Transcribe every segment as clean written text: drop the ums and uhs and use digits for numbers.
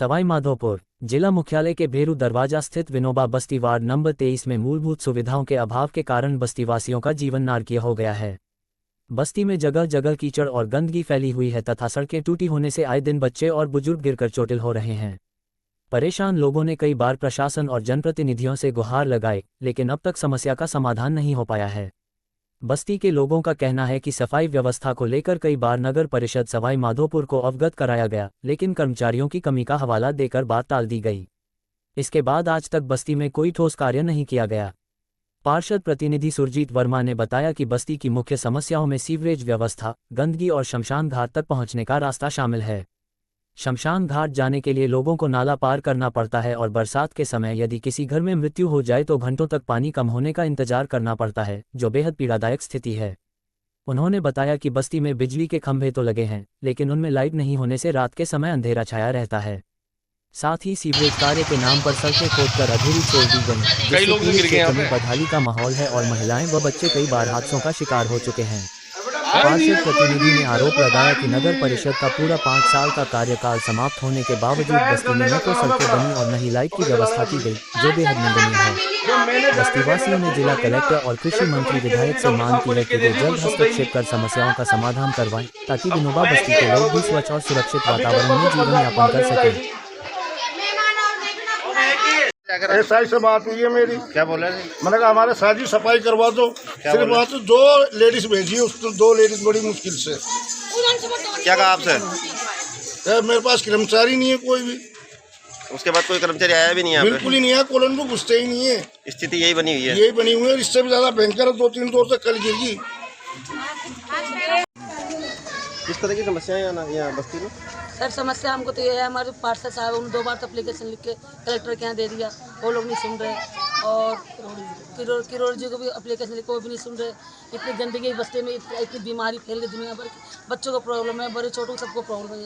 सवाई माधोपुर जिला मुख्यालय के भेरू दरवाजा स्थित विनोबा बस्ती वार्ड नंबर 23 में मूलभूत सुविधाओं के अभाव के कारण बस्तीवासियों का जीवन नारकीय हो गया है। बस्ती में जगह जगह कीचड़ और गंदगी फैली हुई है तथा सड़कें टूटी होने से आए दिन बच्चे और बुजुर्ग गिरकर चोटिल हो रहे हैं। परेशान लोगों ने कई बार प्रशासन और जनप्रतिनिधियों से गुहार लगाई, लेकिन अब तक समस्या का समाधान नहीं हो पाया है। बस्ती के लोगों का कहना है कि सफाई व्यवस्था को लेकर कई बार नगर परिषद सवाई माधोपुर को अवगत कराया गया, लेकिन कर्मचारियों की कमी का हवाला देकर बात टाल दी गई। इसके बाद आज तक बस्ती में कोई ठोस कार्य नहीं किया गया। पार्षद प्रतिनिधि सुरजीत वर्मा ने बताया कि बस्ती की मुख्य समस्याओं में सीवरेज व्यवस्था, गंदगी और शमशान घाट तक पहुंचने का रास्ता शामिल है। शमशान घाट जाने के लिए लोगों को नाला पार करना पड़ता है और बरसात के समय यदि किसी घर में मृत्यु हो जाए तो घंटों तक पानी कम होने का इंतजार करना पड़ता है, जो बेहद पीड़ादायक स्थिति है। उन्होंने बताया कि बस्ती में बिजली के खंभे तो लगे हैं, लेकिन उनमें लाइट नहीं होने से रात के समय अंधेरा छाया रहता है। साथ ही सीवरेज कार्य के नाम पर सड़कें खोदकर अधूरी छोड़ दी गई, जिससे पूरे क्षेत्र में बदहाली का माहौल है और महिलाएं व बच्चे कई बार हादसों का शिकार हो चुके हैं। पार्षद प्रतिनिधि ने आरोप लगाया कि नगर परिषद का पूरा 5 साल का कार्यकाल समाप्त होने के बावजूद बस्ती में न तो सड़कें बनी और न ही लाइट की व्यवस्था की गई, जो बेहद निंदनीय है। बस्तीवासियों ने जिला कलेक्टर और कृषि मंत्री विधायक से मांग की है कि वे जल्द हस्तक्षेप कर समस्याओं का समाधान करवाएं, ताकि विनोबा बस्ती के लोग भी स्वच्छ और सुरक्षित वातावरण में जीवन यापन कर सकें। एसआई से बात हुई है मेरी। क्या बोला? मैंने कहा हमारे साजी सफाई करवा दो। सिर्फ बात 2 लेडीज भेजी है, उस 2 लेडीज बड़ी मुश्किल से। क्या कहा आपसे? मेरे पास कर्मचारी नहीं है कोई भी। उसके बाद कोई कर्मचारी आया भी नहीं है? बिल्कुल ही नहीं है, कॉलोनी में घुसते ही नहीं है। स्थिति यही बनी हुई है? यही बनी हुई है, इससे भी ज्यादा भयंकर है। 2-3 दौर तक कल गिरगी। किस तरह की समस्याएं यहाँ बस्ती में? सर समस्या हमको तो ये है, हमारे पार्षद साहब उन्होंने 2 बार तो एप्लीकेशन लिख के कलेक्टर के यहाँ दे दिया, वो लोग नहीं सुन रहे। और किरोड़ जी को भी एप्लीकेशन लिख, वो भी नहीं सुन रहे। इतनी गंदगी बस्ती में, इतनी बीमारी फैल गई दुनिया भर, बच्चों को प्रॉब्लम है, बड़े छोटों सबको प्रॉब्लम है।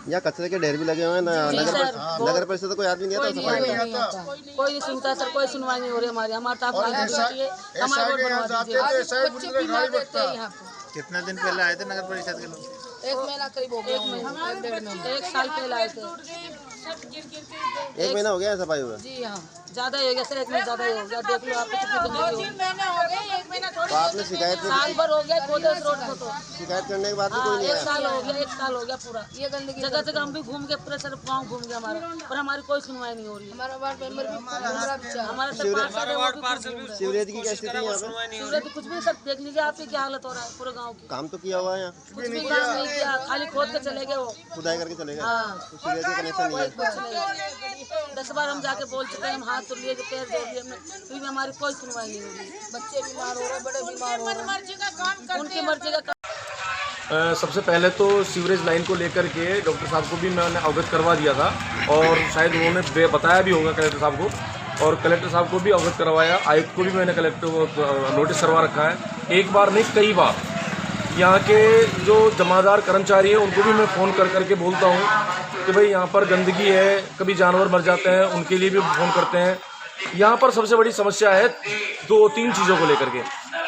यहाँ कचरे के ढेर भी लगे हुए हैं। नगर परिषद तो कोई आदमी नहीं आता? कोई नहीं सुनता है सर, कोई सुनवाई नहीं हो रही हमारी। हमारे कितने दिन पहले आए थे नगर परिषद के लोग? 1 महीना करीब हो गया, 1 साल पहले आए थे। 1 महीना हो गया सफाई हुआ? जी हाँ, ज्यादा ही हो गया सर, 1 महीना ज्यादा ही हो गया। देख लो आप कितनी गंदगी हो गई। तो आपने शिकायत? साल भर हो गया खोदे उस रोड को। तो शिकायत करने के बाद भी कोई नहीं आया? 1 साल हो गया, 1 साल हो गया पूरा। ये गंदगी जगह जगह हम भी घूम के पूरे सर गाँव घूम गए हमारा, पर हमारी कोई सुनवाई नहीं हो रही है। हमारा वार्ड मेंबर हमारा सीवरेज की क्या स्थिति है यहाँ पे? सीवरेज कुछ भी सर देख लीजिए आपकी क्या हालत हो रहा है पूरे गाँव की। काम तो किया हुआ है यहाँ? कुछ भी काम नहीं किया, खाली खोद के चले गए। वो खुदाई करके चले गए? हाँ, तो सीवरेज का कनेक्शन नहीं है? कुछ नहीं। 10 बार हम जाके बोल चुके हैं, हम हाथ तो लिए, पैर दे दिए हमने, फिर भी हमारी कोई सुनवाई नहीं हो रही। बच्चे बीमार हो रहे, बड़े बीमार हो रहे, उनकी मर्जी का। सबसे पहले तो सीवरेज लाइन को लेकर के डॉक्टर साहब को भी मैंने अवगत करवा दिया था और शायद उन्होंने बताया भी होगा कलेक्टर साहब को, और कलेक्टर साहब को भी अवगत करवाया। आयुक्त को भी मैंने कलेक्टर को नोटिस करवा रखा है। एक बार नहीं कई बार यहाँ के जो जमादार कर्मचारी हैं उनको भी मैं फ़ोन कर करके बोलता हूँ कि भाई यहाँ पर गंदगी है, कभी जानवर मर जाते हैं, उनके लिए भी फ़ोन करते हैं। यहाँ पर सबसे बड़ी समस्या है 2-3 चीज़ों को लेकर के।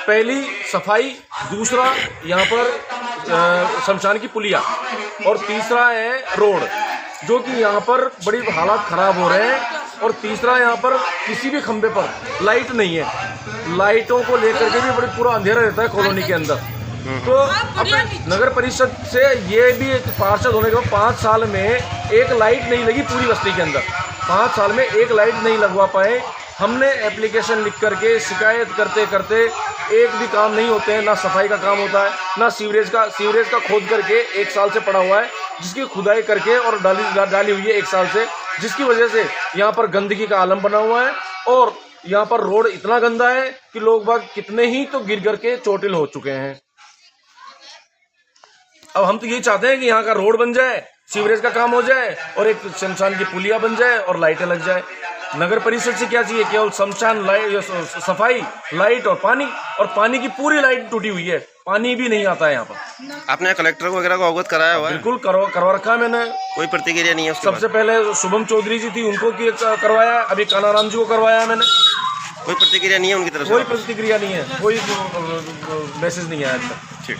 पहली सफाई, दूसरा यहाँ पर शमशान की पुलिया, और तीसरा है रोड, जो कि यहाँ पर बड़ी हालात ख़राब हो रहे हैं। और तीसरा यहाँ पर किसी भी खंभे पर लाइट नहीं है। लाइटों को लेकर के भी बड़ी पूरा अंधेरा रहता है कॉलोनी के अंदर। तो अब नगर परिषद से ये भी एक पार्षद होने के बाद 5 साल में एक लाइट नहीं लगी पूरी बस्ती के अंदर। 5 साल में एक लाइट नहीं लगवा पाए। हमने एप्लीकेशन लिख करके शिकायत करते करते एक भी काम नहीं होते हैं। ना सफाई का काम होता है, ना सीवरेज का खोद करके 1 साल से पड़ा हुआ है, जिसकी खुदाई करके और डाली हुई है 1 साल से, जिसकी वजह से यहाँ पर गंदगी का आलम बना हुआ है। और यहाँ पर रोड इतना गंदा है कि लोग बाग कितने ही तो गिर गिर के चोटिल हो चुके हैं। अब हम तो ये चाहते हैं कि यहाँ का रोड बन जाए, सीवरेज का काम हो जाए और एक शमशान की पुलिया बन जाए और लाइटें लग जाए। नगर परिषद से क्या चाहिए? केवल शमशान सफाई, लाइट और पानी की पूरी लाइट टूटी हुई है, पानी भी नहीं आता है यहाँ पर। आपने कलेक्टर वगैरह को अवगत कराया हुआ है? बिल्कुल करवा रखा है मैंने। कोई प्रतिक्रिया नहीं है? सबसे पहले शुभम चौधरी जी थी, उनको करवाया, अभी कानाराम जी को करवाया है मैंने। कोई प्रतिक्रिया नहीं है उनकी तरफ से? कोई प्रतिक्रिया नहीं है, कोई मैसेज नहीं आया आज तक। ठीक।